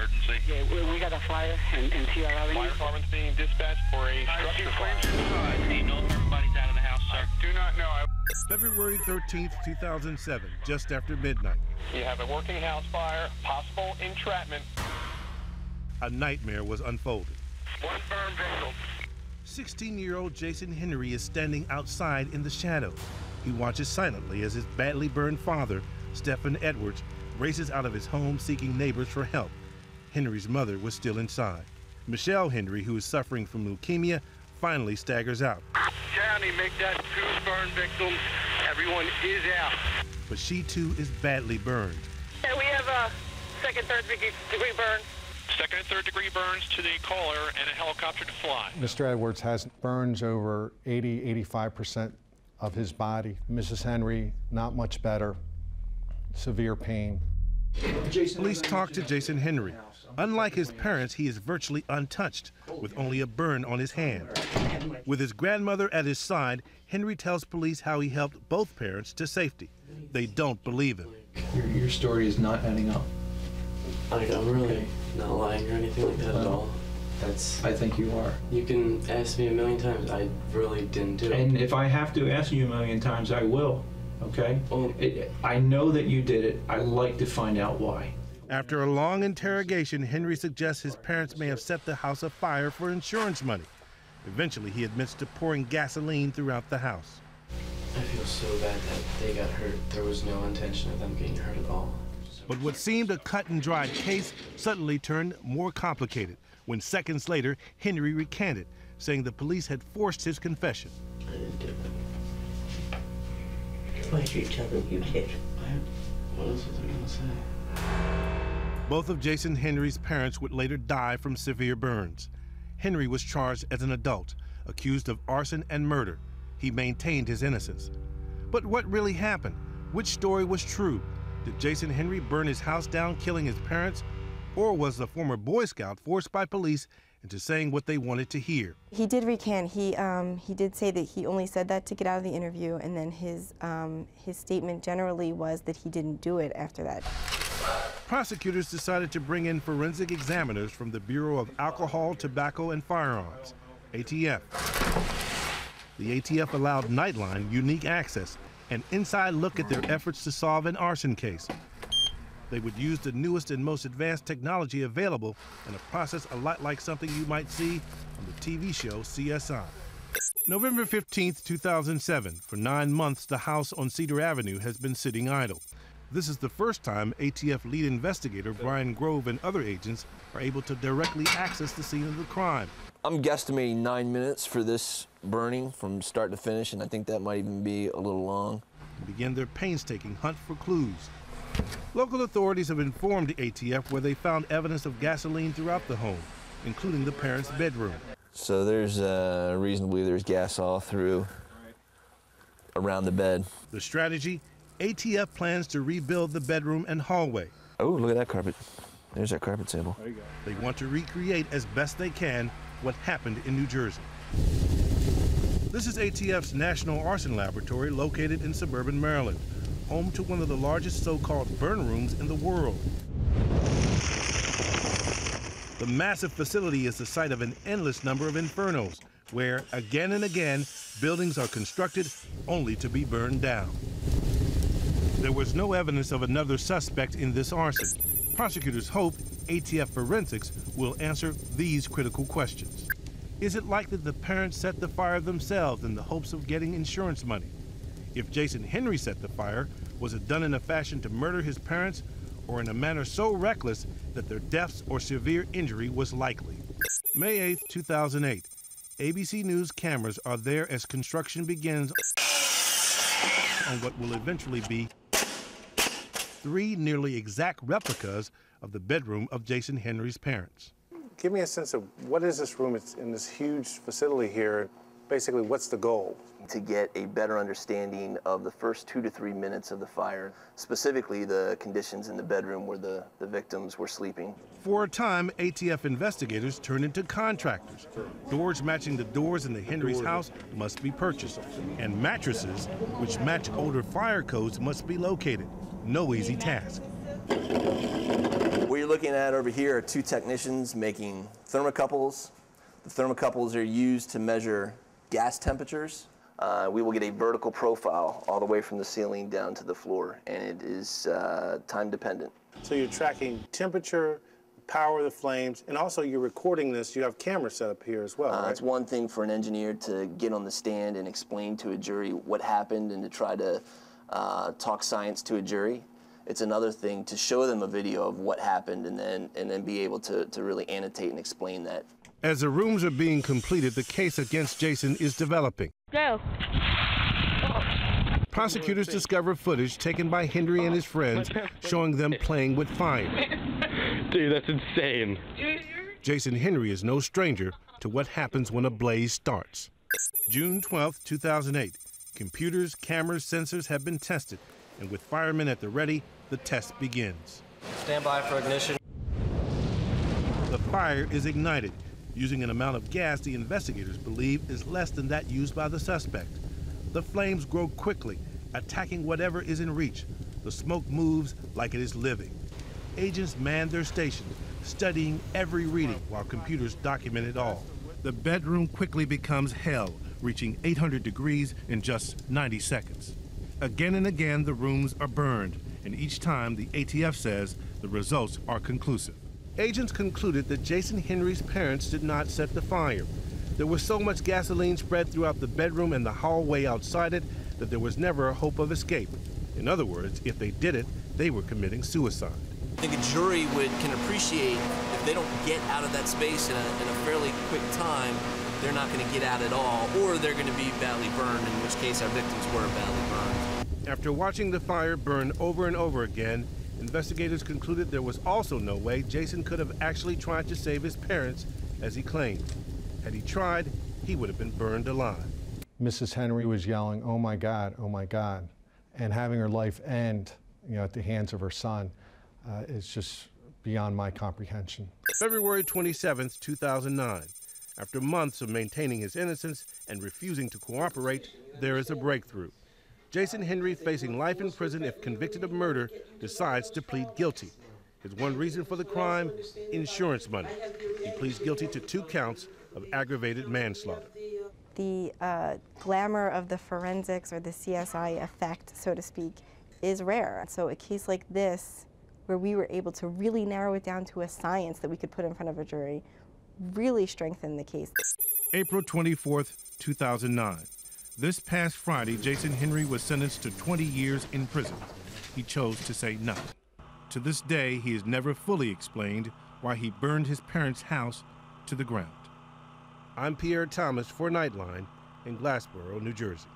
emergency? Yeah, we got a fire in TR Avenue. Fire department's being dispatched for a structure fire. Do you know if everybody's out of the house, sir? I do not know. February 13th, 2007, just after midnight. You have a working house fire, possible entrapment. A nightmare was unfolding. One burn victim. 16-year-old Jason Henry is standing outside in the shadows. He watches silently as his badly burned father, Stephen Edwards, races out of his home seeking neighbors for help. Henry's mother was still inside. Michelle Henry, who is suffering from leukemia, finally staggers out. County, make that 2 burn victims. Everyone is out. But she too is badly burned. Yeah, we have a second, third degree burn. Second and third degree burns to the caller and a helicopter to fly. Mr. Edwards has burns over 85% of his body. Mrs. Henry, not much better, severe pain. Police talk to Jason Henry. Unlike his parents, he is virtually untouched, with only a burn on his hand. With his grandmother at his side, Henry tells police how he helped both parents to safety. They don't believe him. Your story is not adding up. I'm really not lying or anything like that at all. I think you are. You can ask me a million times. I really didn't do it. And if I have to ask you a million times, I will, okay? Well, I know that you did it. I'd like to find out why. After a long interrogation, Henry suggests his parents may have set the house afire for insurance money. Eventually, he admits to pouring gasoline throughout the house. I feel so bad that they got hurt. There was no intention of them getting hurt at all. But what seemed a cut and dried case suddenly turned more complicated when seconds later, Henry recanted, saying the police had forced his confession. I didn't do it. Why did you tell them you did? What else was I gonna say? Both of Jason Henry's parents would later die from severe burns. Henry was charged as an adult, accused of arson and murder. He maintained his innocence. But what really happened? Which story was true? Did Jason Henry burn his house down, killing his parents? Or was the former Boy Scout forced by police into saying what they wanted to hear? He did recant. He did say that he only said that to get out of the interview, and then his statement generally was that he didn't do it after that. Prosecutors decided to bring in forensic examiners from the Bureau of Alcohol, Tobacco, and Firearms, ATF. The ATF allowed Nightline unique access, an inside look at their efforts to solve an arson case. They would use the newest and most advanced technology available in a process a lot like something you might see on the TV show CSI. November 15th, 2007. For 9 months, the house on Cedar Avenue has been sitting idle. This is the first time ATF lead investigator Brian Grove and other agents are able to directly access the scene of the crime. I'm guesstimating 9 minutes for this burning from start to finish, and I think that might even be a little long. And begin their painstaking hunt for clues. Local authorities have informed the ATF where they found evidence of gasoline throughout the home, including the parents' bedroom. So there's reason to believe there's gas all through around the bed. The strategy? ATF plans to rebuild the bedroom and hallway. Oh, look at that carpet. There's that carpet sample. There you go. They want to recreate as best they can what happened in New Jersey. This is ATF's National Arson Laboratory located in suburban Maryland, home to one of the largest so-called burn rooms in the world. The massive facility is the site of an endless number of infernos, where, again and again, buildings are constructed only to be burned down. There was no evidence of another suspect in this arson. Prosecutors hope ATF forensics will answer these critical questions. Is it likely the parents set the fire themselves in the hopes of getting insurance money? If Jason Henry set the fire, was it done in a fashion to murder his parents, or in a manner so reckless that their deaths or severe injury was likely? May 8, 2008. ABC News cameras are there as construction begins on what will eventually be 3 nearly exact replicas of the bedroom of Jason Henry's parents. Give me a sense of what is this room? It's in this huge facility here. Basically, what's the goal? To get a better understanding of the first 2 to 3 minutes of the fire, specifically the conditions in the bedroom where the victims were sleeping. For a time, ATF investigators turned into contractors. Doors matching the doors in the Henry's house must be purchased, and mattresses, which match older fire codes, must be located. No easy task. What you're looking at over here are two technicians making thermocouples. The thermocouples are used to measure gas temperatures. We will get a vertical profile all the way from the ceiling down to the floor, and it is time dependent. So you're tracking temperature, power of the flames, and also you're recording this. You have cameras set up here as well, right? It's one thing for an engineer to get on the stand and explain to a jury what happened and to try to talk science to a jury. It's another thing to show them a video of what happened and then be able to really annotate and explain that. As the rooms are being completed, the case against Jason is developing. Go. Prosecutors discover footage taken by Henry and his friends showing them playing with fire. Dude, that's insane. Jason Henry is no stranger to what happens when a blaze starts. June 12, 2008. Computers, cameras, sensors have been tested, and with firemen at the ready, the test begins. Stand by for ignition. The fire is ignited, using an amount of gas the investigators believe is less than that used by the suspect. The flames grow quickly, attacking whatever is in reach. The smoke moves like it is living. Agents man their stations, studying every reading while computers document it all. The bedroom quickly becomes hell, reaching 800 degrees in just 90 seconds. Again and again, the rooms are burned, and each time the ATF says the results are conclusive. Agents concluded that Jason Henry's parents did not set the fire. There was so much gasoline spread throughout the bedroom and the hallway outside it that there was never a hope of escape. In other words, if they did it, they were committing suicide. I think a jury can appreciate if they don't get out of that space in a fairly quick time, they're not going to get out at all, or they're going to be badly burned, in which case our victims were badly burned. After watching the fire burn over and over again, investigators concluded there was also no way Jason could have actually tried to save his parents, as he claimed. Had he tried, he would have been burned alive. Mrs. Henry was yelling, "Oh my God, oh my God," and having her life end, at the hands of her son, is just beyond my comprehension. February 27, 2009. After months of maintaining his innocence and refusing to cooperate, there is a breakthrough. Jason Henry, facing life in prison if convicted of murder, decides to plead guilty. His one reason for the crime, insurance money. He pleads guilty to 2 counts of aggravated manslaughter. The glamour of the forensics or the CSI effect, so to speak, is rare. So a case like this, where we were able to really narrow it down to a science that we could put in front of a jury, really strengthened the case. April 24, 2009. This past Friday, Jason Henry was sentenced to 20 years in prison. He chose to say nothing. To this day, he has never fully explained why he burned his parents' house to the ground. I'm Pierre Thomas for Nightline in Glassboro, New Jersey.